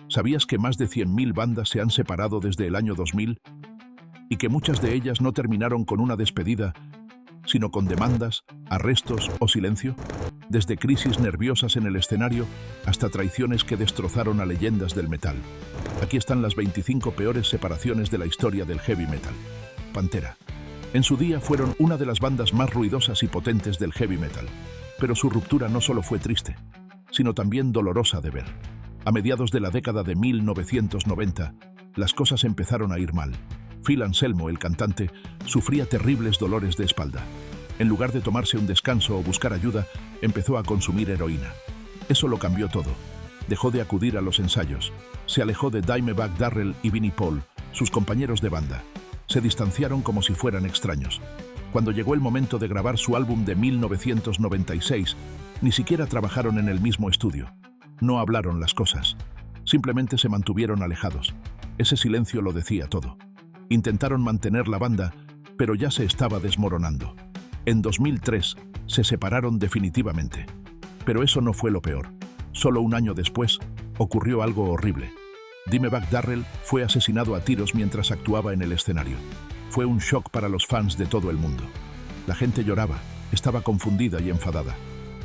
¿Sabías que más de 100.000 bandas se han separado desde el año 2000? Y que muchas de ellas no terminaron con una despedida, sino con demandas, arrestos o silencio? Desde crisis nerviosas en el escenario hasta traiciones que destrozaron a leyendas del metal. Aquí están las 25 peores separaciones de la historia del heavy metal. Pantera. En su día fueron una de las bandas más ruidosas y potentes del heavy metal. Pero su ruptura no solo fue triste, sino también dolorosa de ver. A mediados de la década de 1990, las cosas empezaron a ir mal. Phil Anselmo, el cantante, sufría terribles dolores de espalda. En lugar de tomarse un descanso o buscar ayuda, empezó a consumir heroína. Eso lo cambió todo. Dejó de acudir a los ensayos. Se alejó de Dimebag Darrell y Vinnie Paul, sus compañeros de banda. Se distanciaron como si fueran extraños. Cuando llegó el momento de grabar su álbum de 1996, ni siquiera trabajaron en el mismo estudio. No hablaron las cosas. Simplemente se mantuvieron alejados. Ese silencio lo decía todo. Intentaron mantener la banda, pero ya se estaba desmoronando. En 2003 se separaron definitivamente. Pero eso no fue lo peor. Solo un año después ocurrió algo horrible. Dimebag Darrell fue asesinado a tiros mientras actuaba en el escenario. Fue un shock para los fans de todo el mundo. La gente lloraba, estaba confundida y enfadada.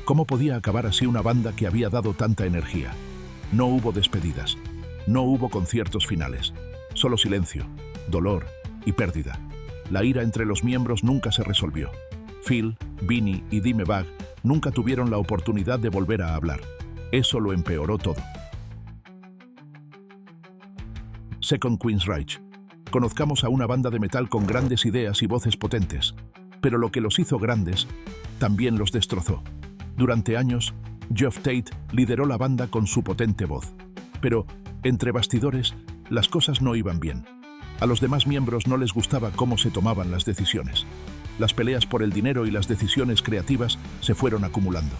¿Cómo podía acabar así una banda que había dado tanta energía? No hubo despedidas, no hubo conciertos finales, solo silencio, dolor y pérdida. La ira entre los miembros nunca se resolvió. Phil, Vinnie y Dimebag nunca tuvieron la oportunidad de volver a hablar. Eso lo empeoró todo. Second Queensryche. Conozcamos a una banda de metal con grandes ideas y voces potentes, pero lo que los hizo grandes también los destrozó. Durante años, Geoff Tate lideró la banda con su potente voz, pero entre bastidores las cosas no iban bien. A los demás miembros no les gustaba cómo se tomaban las decisiones. Las peleas por el dinero y las decisiones creativas se fueron acumulando.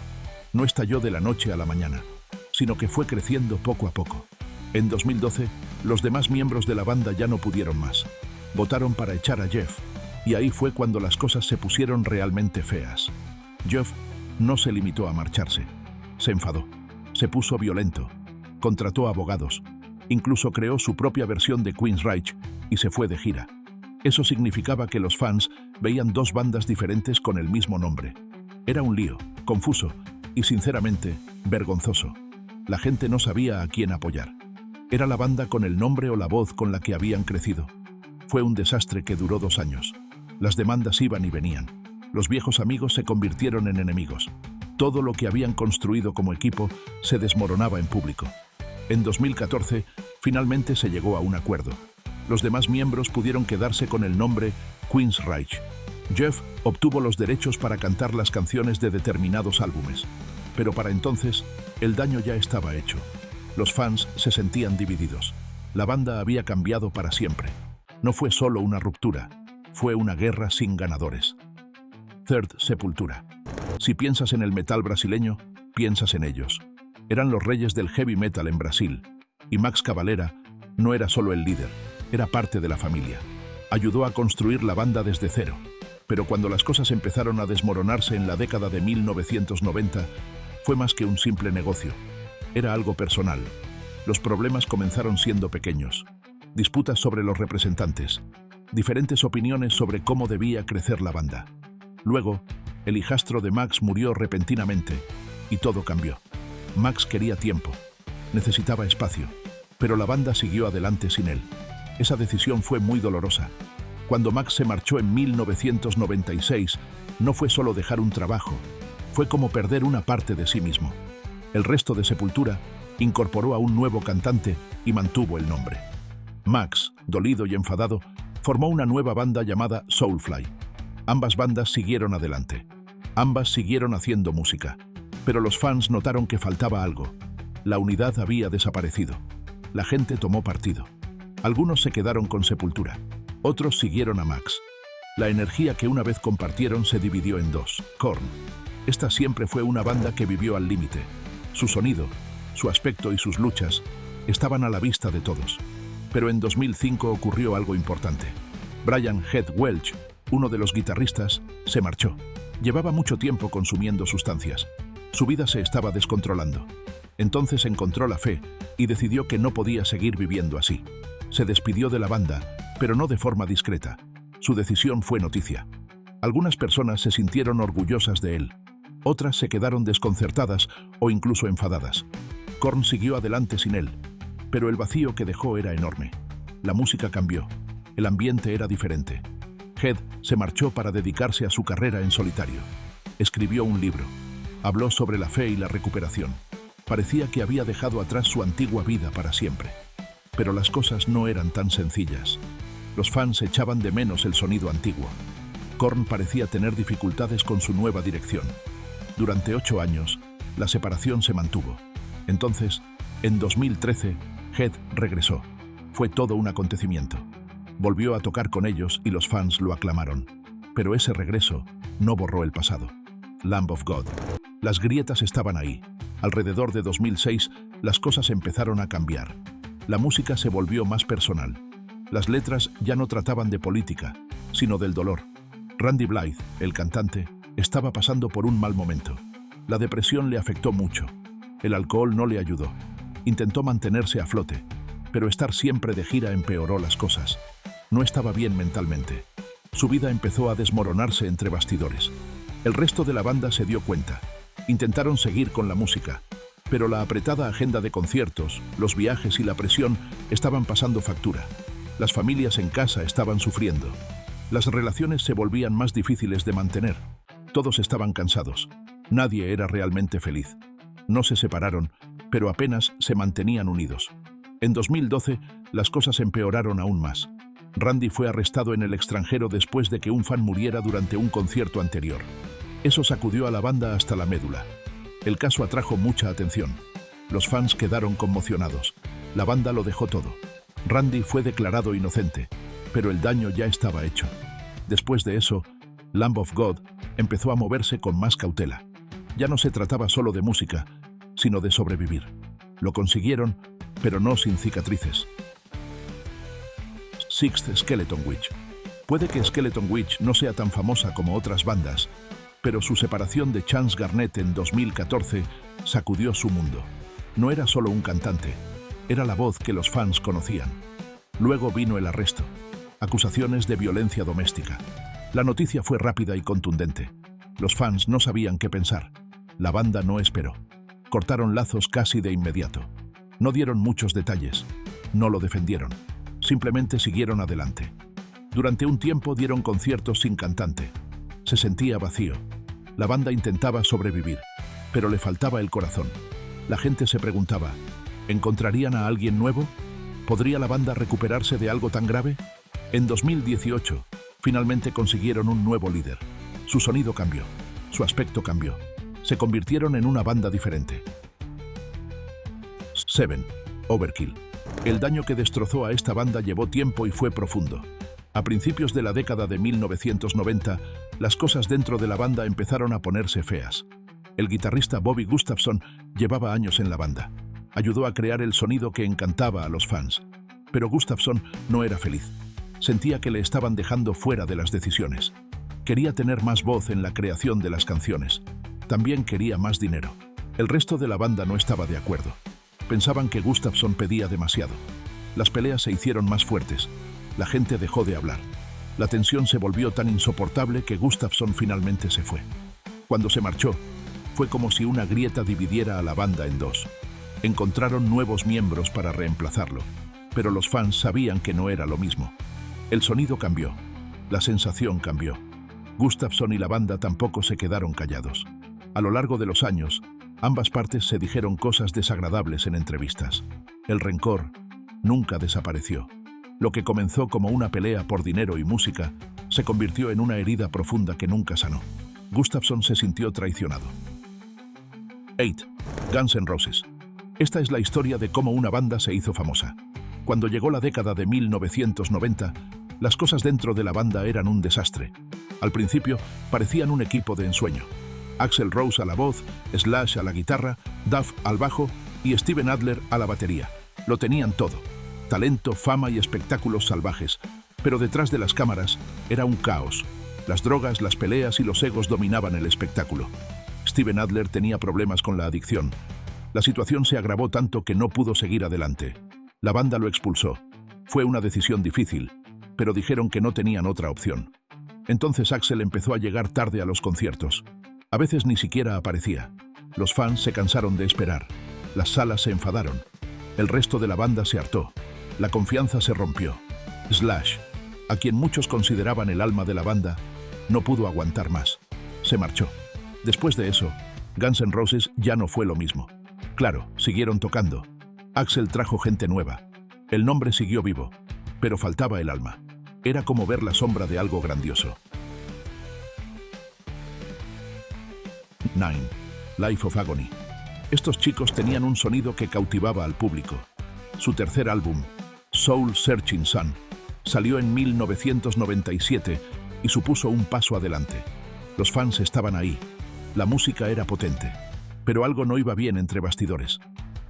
No estalló de la noche a la mañana, sino que fue creciendo poco a poco. En 2012, los demás miembros de la banda ya no pudieron más. Votaron para echar a Geoff, y ahí fue cuando las cosas se pusieron realmente feas. Geoff no se limitó a marcharse. Se enfadó, se puso violento, contrató abogados, incluso creó su propia versión de Queensryche y se fue de gira. Eso significaba que los fans veían dos bandas diferentes con el mismo nombre. Era un lío, confuso y, sinceramente, vergonzoso. La gente no sabía a quién apoyar. Era la banda con el nombre o la voz con la que habían crecido. Fue un desastre que duró 2 años. Las demandas iban y venían. Los viejos amigos se convirtieron en enemigos. Todo lo que habían construido como equipo se desmoronaba en público. En 2014, finalmente se llegó a un acuerdo. Los demás miembros pudieron quedarse con el nombre Queensryche. Geoff obtuvo los derechos para cantar las canciones de determinados álbumes. Pero para entonces, el daño ya estaba hecho. Los fans se sentían divididos. La banda había cambiado para siempre. No fue solo una ruptura, fue una guerra sin ganadores. Third Sepultura. Si piensas en el metal brasileño, piensas en ellos. Eran los reyes del heavy metal en Brasil. Y Max Cavalera no era solo el líder, era parte de la familia. Ayudó a construir la banda desde cero. Pero cuando las cosas empezaron a desmoronarse en la década de 1990, fue más que un simple negocio. Era algo personal. Los problemas comenzaron siendo pequeños. Disputas sobre los representantes. Diferentes opiniones sobre cómo debía crecer la banda. Luego, el hijastro de Max murió repentinamente y todo cambió. Max quería tiempo, necesitaba espacio, pero la banda siguió adelante sin él. Esa decisión fue muy dolorosa. Cuando Max se marchó en 1996, no fue solo dejar un trabajo, fue como perder una parte de sí mismo. El resto de Sepultura incorporó a un nuevo cantante y mantuvo el nombre. Max, dolido y enfadado, formó una nueva banda llamada Soulfly. Ambas bandas siguieron adelante. Ambas siguieron haciendo música. Pero los fans notaron que faltaba algo. La unidad había desaparecido. La gente tomó partido. Algunos se quedaron con Sepultura. Otros siguieron a Max. La energía que una vez compartieron se dividió en dos. Korn. Esta siempre fue una banda que vivió al límite. Su sonido, su aspecto y sus luchas estaban a la vista de todos. Pero en 2005 ocurrió algo importante. Brian Head Welch, uno de los guitarristas, se marchó. Llevaba mucho tiempo consumiendo sustancias. Su vida se estaba descontrolando. Entonces encontró la fe y decidió que no podía seguir viviendo así. Se despidió de la banda, pero no de forma discreta. Su decisión fue noticia. Algunas personas se sintieron orgullosas de él. Otras se quedaron desconcertadas o incluso enfadadas. Korn siguió adelante sin él, pero el vacío que dejó era enorme. La música cambió. El ambiente era diferente. Head se marchó para dedicarse a su carrera en solitario. Escribió un libro. Habló sobre la fe y la recuperación. Parecía que había dejado atrás su antigua vida para siempre. Pero las cosas no eran tan sencillas. Los fans echaban de menos el sonido antiguo. Korn parecía tener dificultades con su nueva dirección. Durante 8 años, la separación se mantuvo. Entonces, en 2013, Head regresó. Fue todo un acontecimiento. Volvió a tocar con ellos y los fans lo aclamaron. Pero ese regreso no borró el pasado. Lamb of God. Las grietas estaban ahí. Alrededor de 2006, las cosas empezaron a cambiar. La música se volvió más personal. Las letras ya no trataban de política, sino del dolor. Randy Blythe, el cantante, estaba pasando por un mal momento. La depresión le afectó mucho. El alcohol no le ayudó. Intentó mantenerse a flote, pero estar siempre de gira empeoró las cosas. No estaba bien mentalmente. Su vida empezó a desmoronarse entre bastidores. El resto de la banda se dio cuenta. Intentaron seguir con la música, pero la apretada agenda de conciertos, los viajes y la presión estaban pasando factura. Las familias en casa estaban sufriendo. Las relaciones se volvían más difíciles de mantener. Todos estaban cansados. Nadie era realmente feliz. No se separaron, pero apenas se mantenían unidos. En 2012, las cosas empeoraron aún más. Randy fue arrestado en el extranjero después de que un fan muriera durante un concierto anterior. Eso sacudió a la banda hasta la médula. El caso atrajo mucha atención. Los fans quedaron conmocionados. La banda lo dejó todo. Randy fue declarado inocente, pero el daño ya estaba hecho. Después de eso, Lamb of God empezó a moverse con más cautela. Ya no se trataba solo de música, sino de sobrevivir. Lo consiguieron, pero no sin cicatrices. Sixth Skeleton Witch. Puede que Skeleton Witch no sea tan famosa como otras bandas, pero su separación de Chance Garnett en 2014 sacudió su mundo. No era solo un cantante, era la voz que los fans conocían. Luego vino el arresto, acusaciones de violencia doméstica. La noticia fue rápida y contundente. Los fans no sabían qué pensar. La banda no esperó. Cortaron lazos casi de inmediato. No dieron muchos detalles. No lo defendieron. Simplemente siguieron adelante. Durante un tiempo dieron conciertos sin cantante. Se sentía vacío. La banda intentaba sobrevivir, pero le faltaba el corazón. La gente se preguntaba, ¿encontrarían a alguien nuevo? ¿Podría la banda recuperarse de algo tan grave? En 2018, finalmente consiguieron un nuevo líder. Su sonido cambió, su aspecto cambió. Se convirtieron en una banda diferente. 7. Overkill. El daño que destrozó a esta banda llevó tiempo y fue profundo. A principios de la década de 1990, las cosas dentro de la banda empezaron a ponerse feas. El guitarrista Bobby Gustafson llevaba años en la banda. Ayudó a crear el sonido que encantaba a los fans. Pero Gustafson no era feliz. Sentía que le estaban dejando fuera de las decisiones. Quería tener más voz en la creación de las canciones. También quería más dinero. El resto de la banda no estaba de acuerdo. Pensaban que Gustafson pedía demasiado. Las peleas se hicieron más fuertes. La gente dejó de hablar. La tensión se volvió tan insoportable que Gustafson finalmente se fue. Cuando se marchó, fue como si una grieta dividiera a la banda en dos. Encontraron nuevos miembros para reemplazarlo, pero los fans sabían que no era lo mismo. El sonido cambió. La sensación cambió. Gustafson y la banda tampoco se quedaron callados. A lo largo de los años, ambas partes se dijeron cosas desagradables en entrevistas. El rencor nunca desapareció. Lo que comenzó como una pelea por dinero y música se convirtió en una herida profunda que nunca sanó. Gustafson se sintió traicionado. 8. Guns N' Roses. Esta es la historia de cómo una banda se hizo famosa. Cuando llegó la década de 1990, las cosas dentro de la banda eran un desastre. Al principio, parecían un equipo de ensueño. Axl Rose a la voz, Slash a la guitarra, Duff al bajo y Steven Adler a la batería. Lo tenían todo. Talento, fama y espectáculos salvajes, pero detrás de las cámaras era un caos. Las drogas, las peleas y los egos dominaban el espectáculo. Steven Adler tenía problemas con la adicción. La situación se agravó tanto que no pudo seguir adelante. La banda lo expulsó. Fue una decisión difícil, pero dijeron que no tenían otra opción. Entonces Axl empezó a llegar tarde a los conciertos. A veces ni siquiera aparecía. Los fans se cansaron de esperar. Las salas se enfadaron. El resto de la banda se hartó. La confianza se rompió. Slash, a quien muchos consideraban el alma de la banda, no pudo aguantar más. Se marchó. Después de eso, Guns N' Roses ya no fue lo mismo. Claro, siguieron tocando. Axl trajo gente nueva. El nombre siguió vivo, pero faltaba el alma. Era como ver la sombra de algo grandioso. 9. Life of Agony. Estos chicos tenían un sonido que cautivaba al público. Su tercer álbum, Soul Searching Sun, salió en 1997 y supuso un paso adelante. Los fans estaban ahí. La música era potente. Pero algo no iba bien entre bastidores.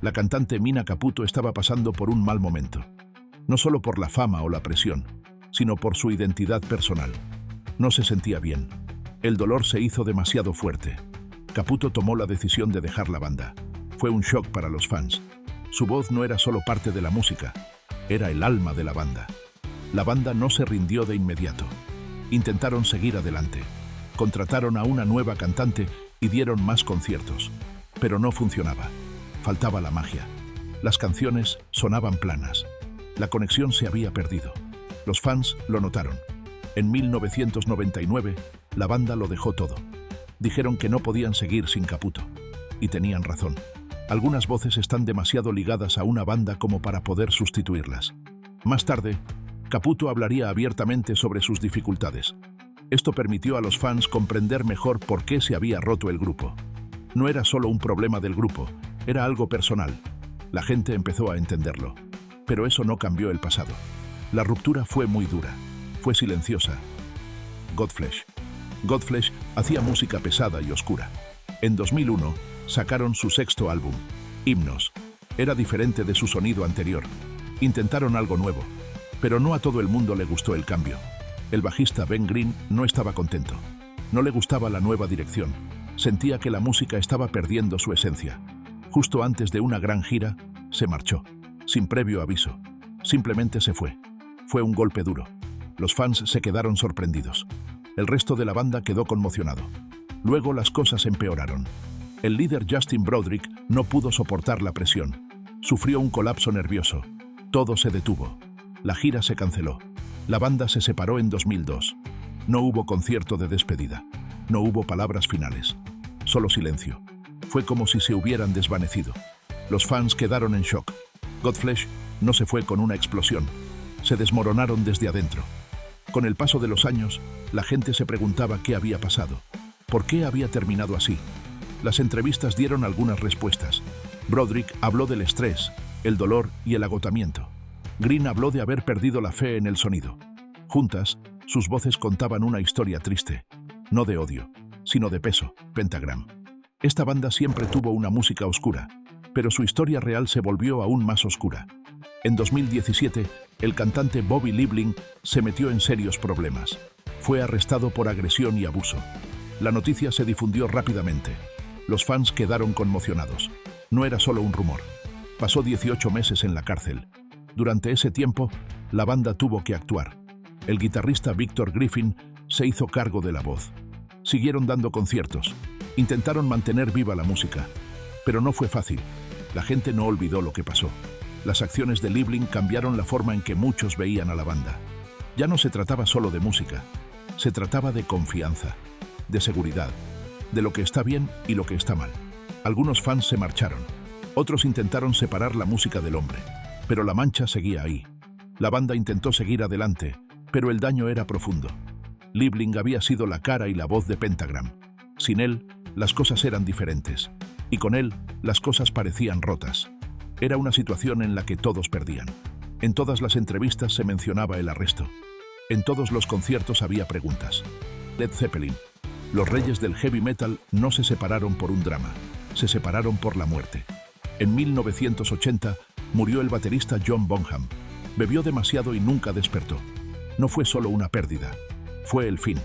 La cantante Mina Caputo estaba pasando por un mal momento. No solo por la fama o la presión, sino por su identidad personal. No se sentía bien. El dolor se hizo demasiado fuerte. Caputo tomó la decisión de dejar la banda. Fue un shock para los fans. Su voz no era solo parte de la música, era el alma de la banda. La banda no se rindió de inmediato. Intentaron seguir adelante. Contrataron a una nueva cantante y dieron más conciertos. Pero no funcionaba. Faltaba la magia. Las canciones sonaban planas. La conexión se había perdido. Los fans lo notaron. En 1999, la banda lo dejó todo. Dijeron que no podían seguir sin Caputo. Y tenían razón. Algunas voces están demasiado ligadas a una banda como para poder sustituirlas. Más tarde, Caputo hablaría abiertamente sobre sus dificultades. Esto permitió a los fans comprender mejor por qué se había roto el grupo. No era solo un problema del grupo, era algo personal. La gente empezó a entenderlo. Pero eso no cambió el pasado. La ruptura fue muy dura. Fue silenciosa. Godflesh. Godflesh hacía música pesada y oscura. En 2001, sacaron su sexto álbum, Himnos. Era diferente de su sonido anterior. Intentaron algo nuevo, pero no a todo el mundo le gustó el cambio. El bajista Ben Green no estaba contento. No le gustaba la nueva dirección. Sentía que la música estaba perdiendo su esencia. Justo antes de una gran gira, se marchó, sin previo aviso. Simplemente se fue. Fue un golpe duro. Los fans se quedaron sorprendidos. El resto de la banda quedó conmocionado. Luego las cosas empeoraron. El líder Justin Broderick no pudo soportar la presión. Sufrió un colapso nervioso. Todo se detuvo. La gira se canceló. La banda se separó en 2002. No hubo concierto de despedida. No hubo palabras finales. Solo silencio. Fue como si se hubieran desvanecido. Los fans quedaron en shock. Godflesh no se fue con una explosión. Se desmoronaron desde adentro. Con el paso de los años, la gente se preguntaba qué había pasado. ¿Por qué había terminado así? Las entrevistas dieron algunas respuestas. Broderick habló del estrés, el dolor y el agotamiento. Green habló de haber perdido la fe en el sonido. Juntas, sus voces contaban una historia triste. No de odio, sino de peso. Pentagram. Esta banda siempre tuvo una música oscura, pero su historia real se volvió aún más oscura. En 2017, el cantante Bobby Liebling se metió en serios problemas. Fue arrestado por agresión y abuso. La noticia se difundió rápidamente. Los fans quedaron conmocionados. No era solo un rumor. Pasó 18 meses en la cárcel. Durante ese tiempo, la banda tuvo que actuar. El guitarrista Victor Griffin se hizo cargo de la voz. Siguieron dando conciertos. Intentaron mantener viva la música. Pero no fue fácil. La gente no olvidó lo que pasó. Las acciones de Liebling cambiaron la forma en que muchos veían a la banda. Ya no se trataba solo de música. Se trataba de confianza, de seguridad, de lo que está bien y lo que está mal. Algunos fans se marcharon. Otros intentaron separar la música del hombre. Pero la mancha seguía ahí. La banda intentó seguir adelante, pero el daño era profundo. Liebling había sido la cara y la voz de Pentagram. Sin él, las cosas eran diferentes. Y con él, las cosas parecían rotas. Era una situación en la que todos perdían. En todas las entrevistas se mencionaba el arresto. En todos los conciertos había preguntas. Led Zeppelin. Los reyes del heavy metal no se separaron por un drama. Se separaron por la muerte. En 1980, murió el baterista John Bonham. Bebió demasiado y nunca despertó. No fue solo una pérdida. Fue el fin.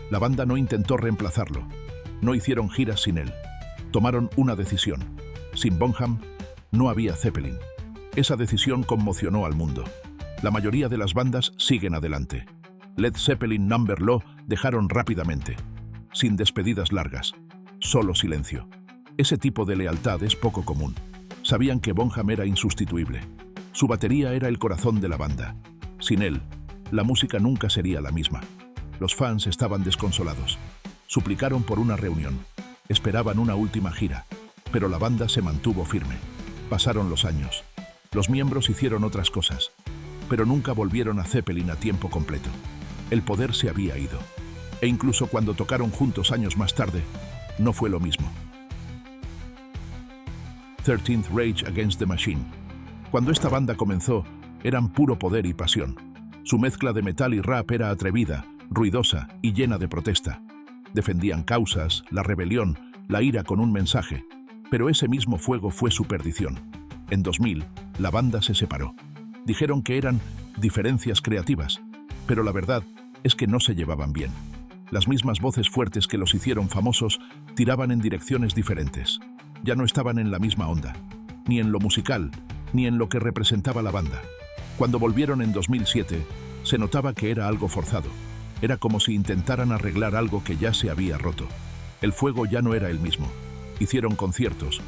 La banda no intentó reemplazarlo. No hicieron giras sin él. Tomaron una decisión. Sin Bonham, no había Zeppelin. Esa decisión conmocionó al mundo. La mayoría de las bandas siguen adelante. Led Zeppelin Number Law dejaron rápidamente, sin despedidas largas, solo silencio. Ese tipo de lealtad es poco común. Sabían que Bonham era insustituible. Su batería era el corazón de la banda. Sin él, la música nunca sería la misma. Los fans estaban desconsolados. Suplicaron por una reunión. Esperaban una última gira, pero la banda se mantuvo firme. Pasaron los años. Los miembros hicieron otras cosas, pero nunca volvieron a Zeppelin a tiempo completo. El poder se había ido. E incluso cuando tocaron juntos años más tarde, no fue lo mismo. 13th Rage Against the Machine. Cuando esta banda comenzó, eran puro poder y pasión. Su mezcla de metal y rap era atrevida, ruidosa y llena de protesta. Defendían causas, la rebelión, la ira con un mensaje, pero ese mismo fuego fue su perdición. En 2000, la banda se separó. Dijeron que eran diferencias creativas, pero la verdad es que no se llevaban bien. Las mismas voces fuertes que los hicieron famosos tiraban en direcciones diferentes. Ya no estaban en la misma onda, ni en lo musical, ni en lo que representaba la banda. Cuando volvieron en 2007, se notaba que era algo forzado. Era como si intentaran arreglar algo que ya se había roto. El fuego ya no era el mismo. Hicieron conciertos,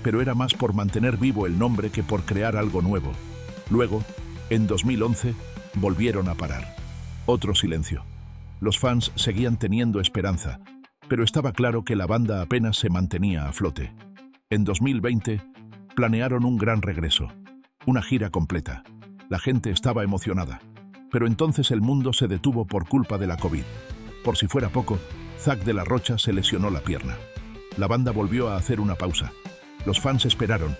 pero era más por mantener vivo el nombre que por crear algo nuevo. Luego, en 2011, volvieron a parar. Otro silencio. Los fans seguían teniendo esperanza, pero estaba claro que la banda apenas se mantenía a flote. En 2020, planearon un gran regreso, una gira completa. La gente estaba emocionada, pero entonces el mundo se detuvo por culpa de la COVID. Por si fuera poco, Zack de la Rocha se lesionó la pierna. La banda volvió a hacer una pausa. Los fans esperaron,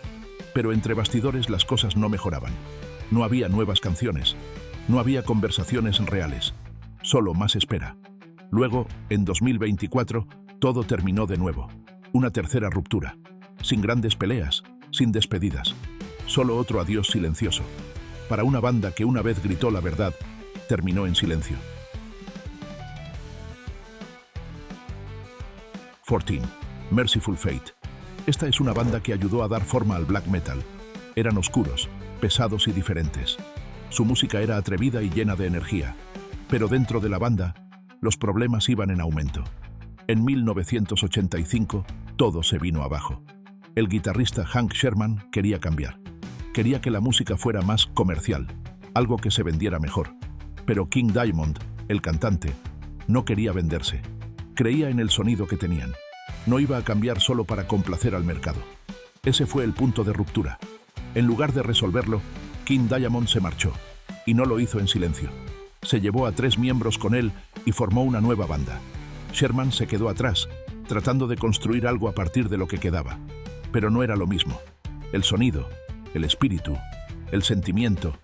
pero entre bastidores las cosas no mejoraban. No había nuevas canciones, no había conversaciones reales, solo más espera. Luego, en 2024, todo terminó de nuevo. Una tercera ruptura. Sin grandes peleas, sin despedidas. Solo otro adiós silencioso. Para una banda que una vez gritó la verdad, terminó en silencio. 14. Merciful Fate. Esta es una banda que ayudó a dar forma al black metal. Eran oscuros, pesados y diferentes. Su música era atrevida y llena de energía. Pero dentro de la banda, los problemas iban en aumento. En 1985, todo se vino abajo. El guitarrista Hank Sherman quería cambiar. Quería que la música fuera más comercial, algo que se vendiera mejor. Pero King Diamond, el cantante, no quería venderse. Creía en el sonido que tenían. No iba a cambiar solo para complacer al mercado. Ese fue el punto de ruptura. En lugar de resolverlo, King Diamond se marchó. Y no lo hizo en silencio. Se llevó a 3 miembros con él y formó una nueva banda. Sherman se quedó atrás, tratando de construir algo a partir de lo que quedaba. Pero no era lo mismo. El sonido, el espíritu, el sentimiento,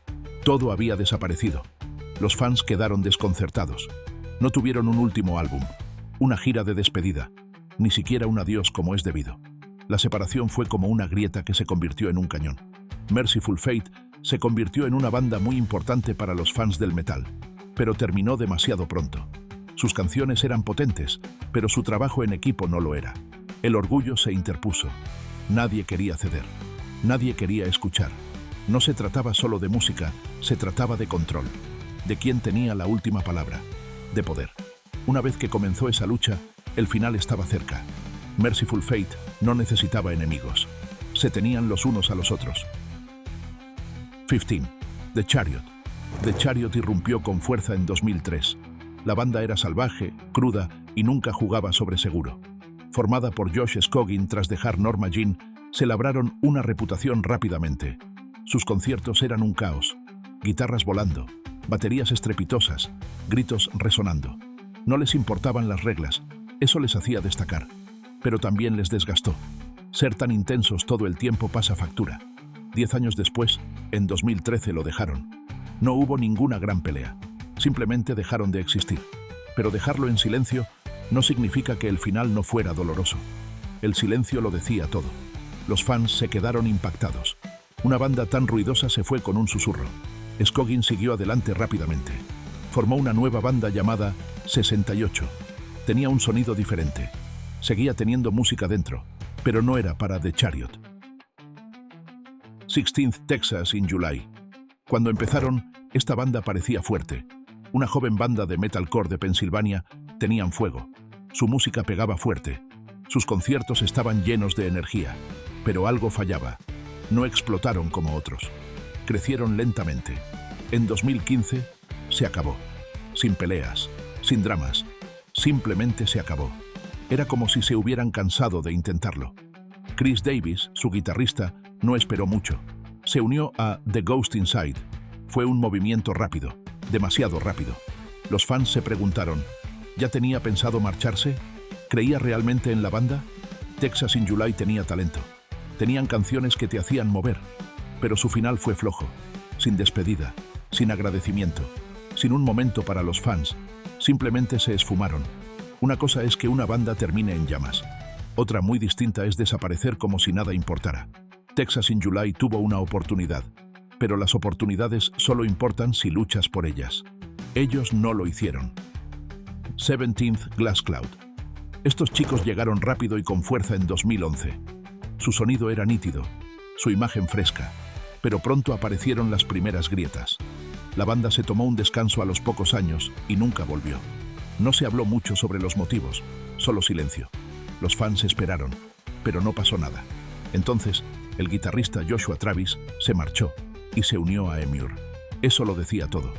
todo había desaparecido. Los fans quedaron desconcertados. No tuvieron un último álbum, una gira de despedida, ni siquiera un adiós como es debido. La separación fue como una grieta que se convirtió en un cañón. Merciful Fate se convirtió en una banda muy importante para los fans del metal, pero terminó demasiado pronto. Sus canciones eran potentes, pero su trabajo en equipo no lo era. El orgullo se interpuso. Nadie quería ceder. Nadie quería escuchar. No se trataba solo de música, se trataba de control. De quién tenía la última palabra. De poder. Una vez que comenzó esa lucha, el final estaba cerca. Merciful Fate no necesitaba enemigos. Se tenían los unos a los otros. 15. The Chariot. The Chariot irrumpió con fuerza en 2003. La banda era salvaje, cruda y nunca jugaba sobre seguro. Formada por Josh Scogin tras dejar Norma Jean, se labraron una reputación rápidamente. Sus conciertos eran un caos. Guitarras volando, baterías estrepitosas, gritos resonando. No les importaban las reglas, eso les hacía destacar. Pero también les desgastó. Ser tan intensos todo el tiempo pasa factura. 10 años después, en 2013 lo dejaron. No hubo ninguna gran pelea. Simplemente dejaron de existir. Pero dejarlo en silencio no significa que el final no fuera doloroso. El silencio lo decía todo. Los fans se quedaron impactados. Una banda tan ruidosa se fue con un susurro. Scogin siguió adelante rápidamente. Formó una nueva banda llamada 68. Tenía un sonido diferente. Seguía teniendo música dentro, pero no era para The Chariot. 16th Texas in July. Cuando empezaron, esta banda parecía fuerte. Una joven banda de metalcore de Pensilvania tenían fuego. Su música pegaba fuerte. Sus conciertos estaban llenos de energía. Pero algo fallaba. No explotaron como otros. Crecieron lentamente. En 2015, se acabó. Sin peleas, sin dramas. Simplemente se acabó. Era como si se hubieran cansado de intentarlo. Chris Davis, su guitarrista, no esperó mucho. Se unió a The Ghost Inside. Fue un movimiento rápido, demasiado rápido. Los fans se preguntaron, ¿ya tenía pensado marcharse? ¿Creía realmente en la banda? Texas in July tenía talento. Tenían canciones que te hacían mover. Pero su final fue flojo, sin despedida, sin agradecimiento, sin un momento para los fans. Simplemente se esfumaron. Una cosa es que una banda termine en llamas. Otra muy distinta es desaparecer como si nada importara. Texas in July tuvo una oportunidad, pero las oportunidades solo importan si luchas por ellas. Ellos no lo hicieron. 17th Glass Cloud. Estos chicos llegaron rápido y con fuerza en 2011. Su sonido era nítido, su imagen fresca, pero pronto aparecieron las primeras grietas. La banda se tomó un descanso a los pocos años y nunca volvió. No se habló mucho sobre los motivos, solo silencio. Los fans esperaron, pero no pasó nada. Entonces, el guitarrista Joshua Travis se marchó y se unió a Emmure. Eso lo decía todo.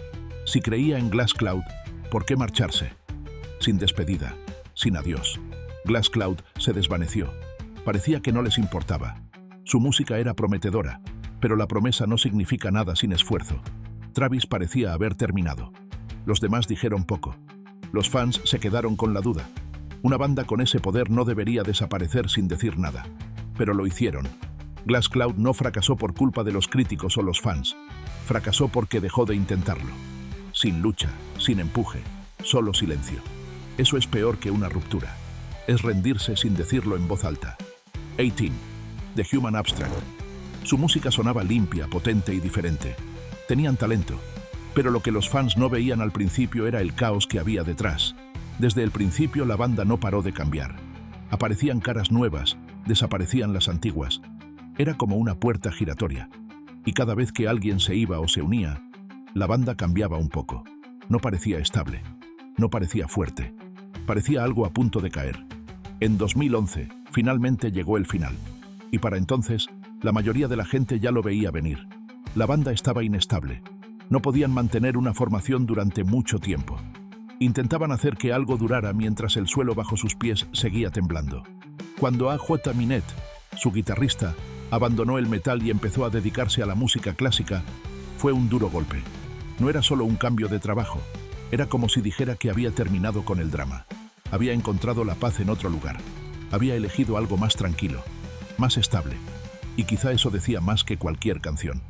Si creía en Glass Cloud, ¿por qué marcharse? Sin despedida, sin adiós. Glass Cloud se desvaneció. Parecía que no les importaba. Su música era prometedora, pero la promesa no significa nada sin esfuerzo. Travis parecía haber terminado. Los demás dijeron poco. Los fans se quedaron con la duda. Una banda con ese poder no debería desaparecer sin decir nada. Pero lo hicieron. Glass Cloud no fracasó por culpa de los críticos o los fans. Fracasó porque dejó de intentarlo. Sin lucha, sin empuje, solo silencio. Eso es peor que una ruptura. Es rendirse sin decirlo en voz alta. 18. The Human Abstract. Su música sonaba limpia, potente y diferente. Tenían talento, pero lo que los fans no veían al principio era el caos que había detrás. Desde el principio la banda no paró de cambiar. Aparecían caras nuevas, desaparecían las antiguas. Era como una puerta giratoria. Y cada vez que alguien se iba o se unía, la banda cambiaba un poco. No parecía estable, no parecía fuerte. Parecía algo a punto de caer. En 2011, finalmente llegó el final. Y para entonces, la mayoría de la gente ya lo veía venir. La banda estaba inestable. No podían mantener una formación durante mucho tiempo. Intentaban hacer que algo durara mientras el suelo bajo sus pies seguía temblando. Cuando A.J. Minette, su guitarrista, abandonó el metal y empezó a dedicarse a la música clásica, fue un duro golpe. No era solo un cambio de trabajo, era como si dijera que había terminado con el drama. Había encontrado la paz en otro lugar. Había elegido algo más tranquilo, más estable. Y quizá eso decía más que cualquier canción.